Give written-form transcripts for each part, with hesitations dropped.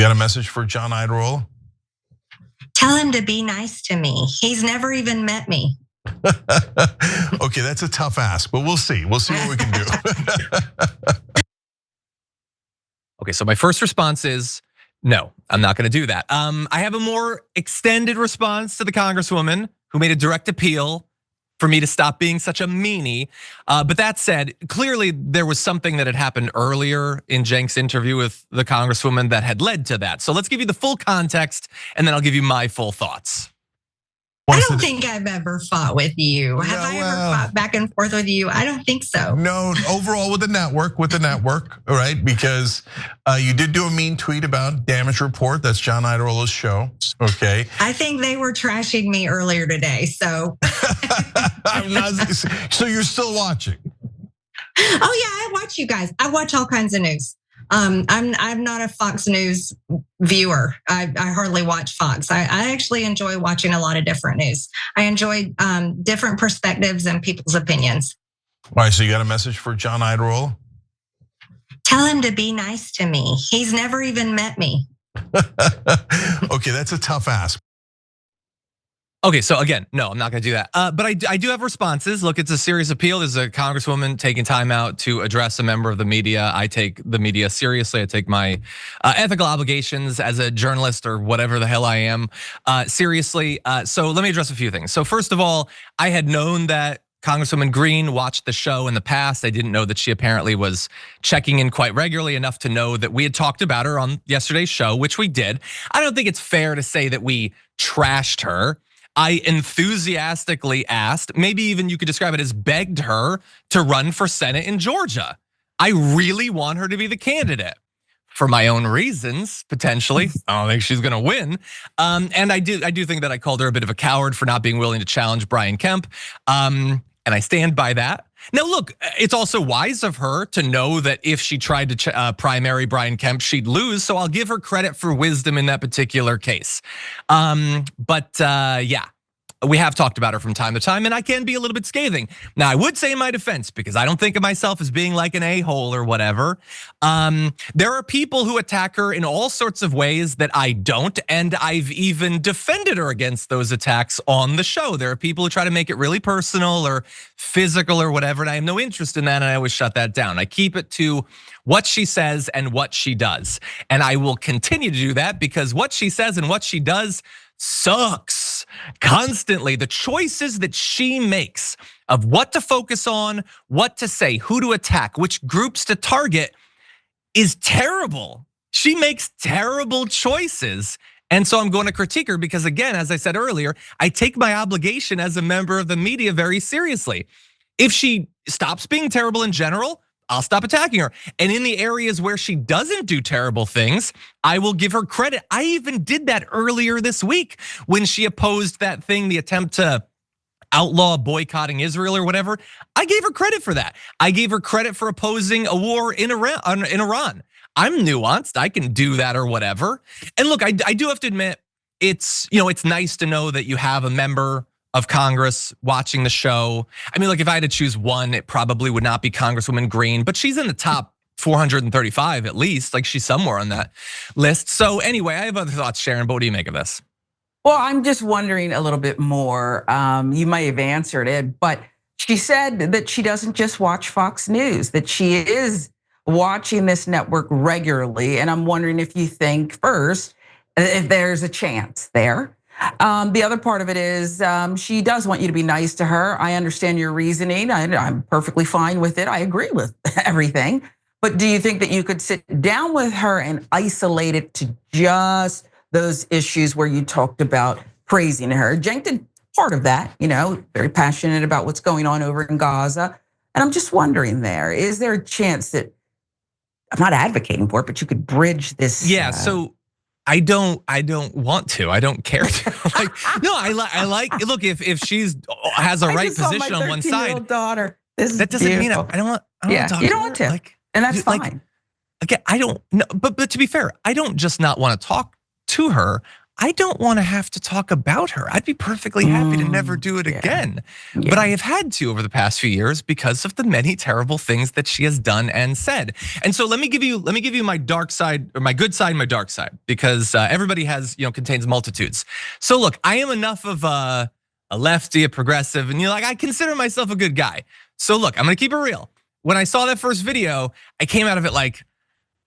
got a message for John Iadarola? Tell him to be nice to me. He's never even met me. Okay, that's a tough ask, but we'll see. We'll see what we can do. Okay, so my first response is no, I'm not gonna do that. I have a more extended response to the Congresswoman who made a direct appeal for me to stop being such a meanie. But that said, clearly there was something that had happened earlier in Cenk's interview with the Congresswoman that had led to that. So let's give you the full context and then I'll give you my full thoughts. I don't think I've ever fought with you. Have I ever fought back and forth with you? I don't think so. No, overall with the network, all right? Because you did do a mean tweet about Damage Report. That's John Iadarola's show, okay? I think they were trashing me earlier today, so. So you're still watching? Oh yeah, I watch you guys. I watch all kinds of news. I'm not a Fox News viewer. I hardly watch Fox. I actually enjoy watching a lot of different news. I enjoy different perspectives and people's opinions. All right, so you got a message for John Iadarola? Tell him to be nice to me. He's never even met me. Okay, that's a tough ask. Okay, so again, no, I'm not gonna do that. But I do have responses. Look, it's a serious appeal. There's a Congresswoman taking time out to address a member of the media. I take the media seriously. I take my ethical obligations as a journalist or whatever the hell I am seriously. So let me address a few things. So first of all, I had known that Congresswoman Greene watched the show in the past. I didn't know that she apparently was checking in quite regularly enough to know that we had talked about her on yesterday's show, which we did. I don't think it's fair to say that we trashed her. I enthusiastically asked, maybe even you could describe it as begged her to run for Senate in Georgia. I really want her to be the candidate for my own reasons, potentially. I don't think she's gonna win. And I do think that I called her a bit of a coward for not being willing to challenge Brian Kemp. And I stand by that. Now look, it's also wise of her to know that if she tried to primary Brian Kemp, she'd lose. So I'll give her credit for wisdom in that particular case. But yeah, we have talked about her from time to time and I can be a little bit scathing. Now I would say in my defense, because I don't think of myself as being like an a-hole or whatever. There are people who attack her in all sorts of ways that I don't, and I've even defended her against those attacks on the show. There are people who try to make it really personal or physical or whatever, and I have no interest in that, and I always shut that down. I keep it to what she says and what she does. And I will continue to do that because what she says and what she does sucks constantly. The choices that she makes of what to focus on, what to say, who to attack, which groups to target is terrible. She makes terrible choices. And so I'm going to critique her because again, as I said earlier, I take my obligation as a member of the media very seriously. If she stops being terrible in general, I'll stop attacking her. And in the areas where she doesn't do terrible things, I will give her credit. I even did that earlier this week when she opposed that thing, the attempt to outlaw boycotting Israel or whatever. I gave her credit for that. I gave her credit for opposing a war in Iran. I'm nuanced, I can do that or whatever. And look, I do have to admit, it's nice to know that you have a member of Congress watching the show. I mean, look, if I had to choose one, it probably would not be Congresswoman Greene, but she's in the top 435 at least, like she's somewhere on that list. So anyway, I have other thoughts, Sharon, but what do you make of this? Well, I'm just wondering a little bit more. You might have answered it, but she said that she doesn't just watch Fox News, that she is watching this network regularly. And I'm wondering if you think first, if there's a chance there. The other part of it is she does want you to be nice to her. I understand your reasoning. I'm perfectly fine with it. I agree with everything. But do you think that you could sit down with her and isolate it to just those issues where you talked about praising her? Cenk did part of that, very passionate about what's going on over in Gaza. And I'm just wondering is there a chance that, I'm not advocating for it, but you could bridge this? Yeah, so I don't want to. I don't care to. I like. Look, if she's has a right position on one side, daughter. That doesn't mean I don't want. You don't want to, and that's fine. Again, I don't know. But to be fair, I don't just not want to talk to her. I don't want to have to talk about her. I'd be perfectly happy to never do it again. But I have had to over the past few years because of the many terrible things that she has done and said. And so let me give you my dark side, or my good side and my dark side, because everybody has, contains multitudes. So look, I am enough of a lefty, a progressive, and I consider myself a good guy. So look, I'm gonna keep it real. When I saw that first video, I came out of it like,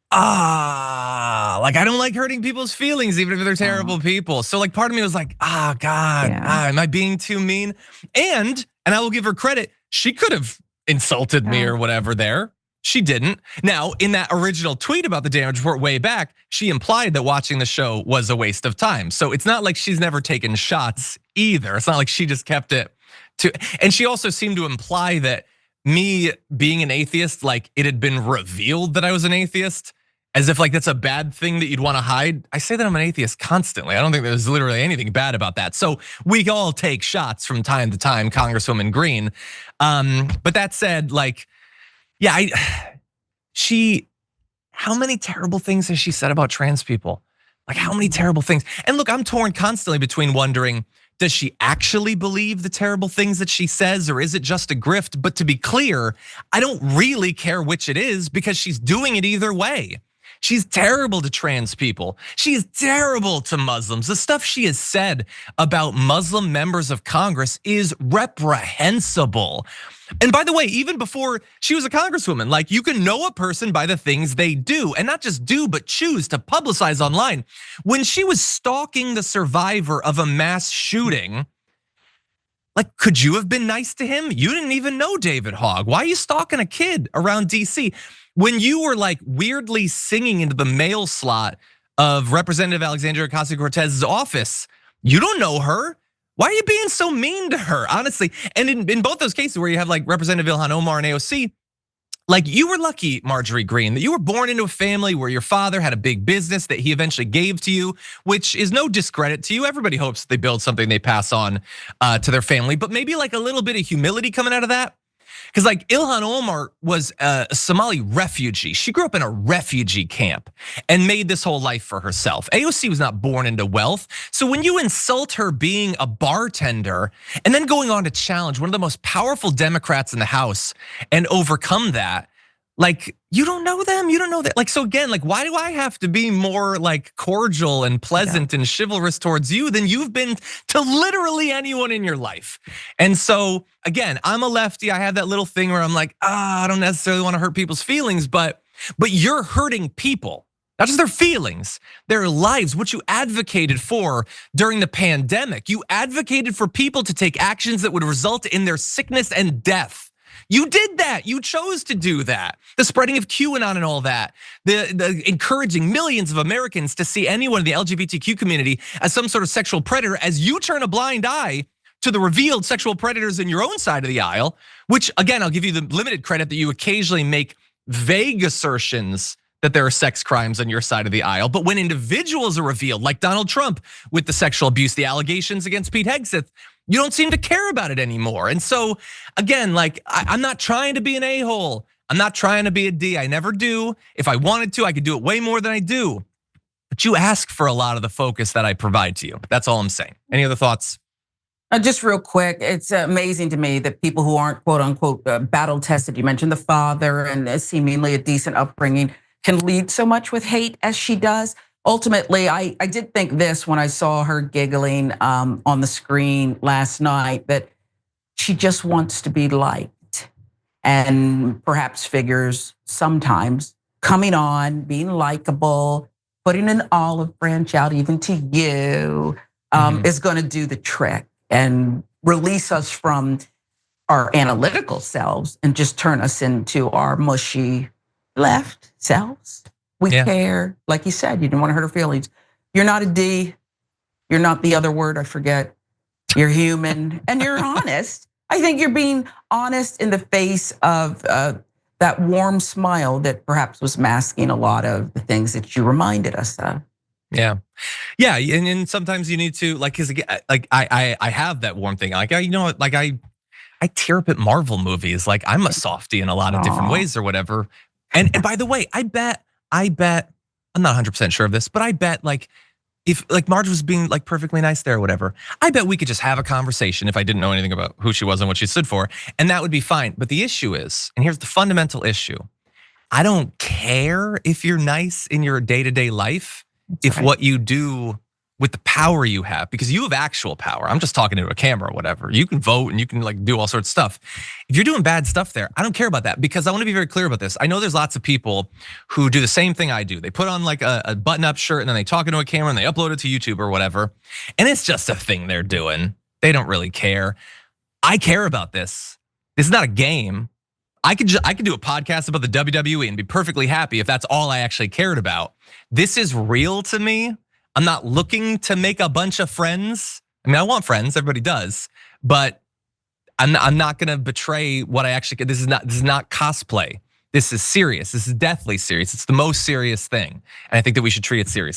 I don't like hurting people's feelings, even if they're terrible people. So part of me was like, God, am I being too mean? And I will give her credit, she could have insulted me or whatever there. She didn't. Now, in that original tweet about the damage report way back, she implied that watching the show was a waste of time. So it's not like she's never taken shots either. It's not like she just kept it to, and she also seemed to imply that me being an atheist, it had been revealed that I was an atheist, as if that's a bad thing that you'd want to hide. I say that I'm an atheist constantly. I don't think there's literally anything bad about that. So we all take shots from time to time, Congresswoman Greene. But that said, how many terrible things has she said about trans people? How many terrible things? And look, I'm torn constantly between wondering, does she actually believe the terrible things that she says, or is it just a grift? But to be clear, I don't really care which it is, because she's doing it either way. She's terrible to trans people. She is terrible to Muslims. The stuff she has said about Muslim members of Congress is reprehensible. And by the way, even before she was a congresswoman, you can know a person by the things they do, and not just do, but choose to publicize online. When she was stalking the survivor of a mass shooting, could you have been nice to him? You didn't even know David Hogg. Why are you stalking a kid around DC? When you were weirdly singing into the mail slot of Representative Alexandria Ocasio-Cortez's office, you don't know her. Why are you being so mean to her, honestly? And in both those cases where you have Representative Ilhan Omar and AOC, you were lucky, Marjorie Greene, that you were born into a family where your father had a big business that he eventually gave to you, which is no discredit to you. Everybody hopes they build something they pass on to their family, but maybe a little bit of humility coming out of that. Because Ilhan Omar was a Somali refugee. She grew up in a refugee camp and made this whole life for herself. AOC was not born into wealth. So when you insult her being a bartender and then going on to challenge one of the most powerful Democrats in the House and overcome that, you don't know them, you don't know that. So again, why do I have to be more cordial and pleasant and chivalrous towards you than you've been to literally anyone in your life? And so again, I'm a lefty. I have that little thing where I'm I don't necessarily want to hurt people's feelings, but you're hurting people, not just their feelings, their lives, what you advocated for during the pandemic. You advocated for people to take actions that would result in their sickness and death. You did that, you chose to do that. The spreading of QAnon and all that, the encouraging millions of Americans to see anyone in the LGBTQ community as some sort of sexual predator, as you turn a blind eye to the revealed sexual predators in your own side of the aisle, which again, I'll give you the limited credit that you occasionally make vague assertions that there are sex crimes on your side of the aisle. But when individuals are revealed, like Donald Trump with the sexual abuse, the allegations against Pete Hegseth, you don't seem to care about it anymore. And so again, I'm not trying to be an a-hole. I'm not trying to be a D, I never do. If I wanted to, I could do it way more than I do. But you ask for a lot of the focus that I provide to you. That's all I'm saying. Any other thoughts? Just real quick, it's amazing to me that people who aren't quote unquote battle tested, you mentioned the father and seemingly a decent upbringing, can lead so much with hate as she does. Ultimately, I did think this when I saw her giggling on the screen last night, that she just wants to be liked, and perhaps figures sometimes coming on, being likable, putting an olive branch out even to you is gonna do the trick and release us from our analytical selves and just turn us into our mushy left selves. We care, like you said, you didn't want to hurt her feelings. You're not a D, you're not the other word, I forget. You're human and you're honest. I think you're being honest in the face of that warm smile that perhaps was masking a lot of the things that you reminded us of. Yeah, and sometimes you need to cause I have that warm thing. I tear up at Marvel movies. I'm a softie in a lot of different ways or whatever. And by the way, I bet, I'm not 100% sure of this, but I bet if like Marge was being like perfectly nice there or whatever, I bet we could just have a conversation if I didn't know anything about who she was and what she stood for, and that would be fine. But the issue is, and here's the fundamental issue, I don't care if you're nice in your day-to-day life, if what you do with the power you have, because you have actual power. I'm just talking to a camera or whatever. You can vote and you can like do all sorts of stuff. If you're doing bad stuff there, I don't care about that, because I want to be very clear about this. I know there's lots of people who do the same thing I do. They put on like a button-up shirt and then they talk into a camera and they upload it to YouTube or whatever. And it's just a thing they're doing. They don't really care. I care about this. This is not a game. I could do a podcast about the WWE and be perfectly happy if that's all I actually cared about. This is real to me. I'm not looking to make a bunch of friends. I mean, I want friends, everybody does, but I'm not gonna betray what I actually get. This is not cosplay. This is serious. This is deathly serious. It's the most serious thing. And I think that we should treat it seriously.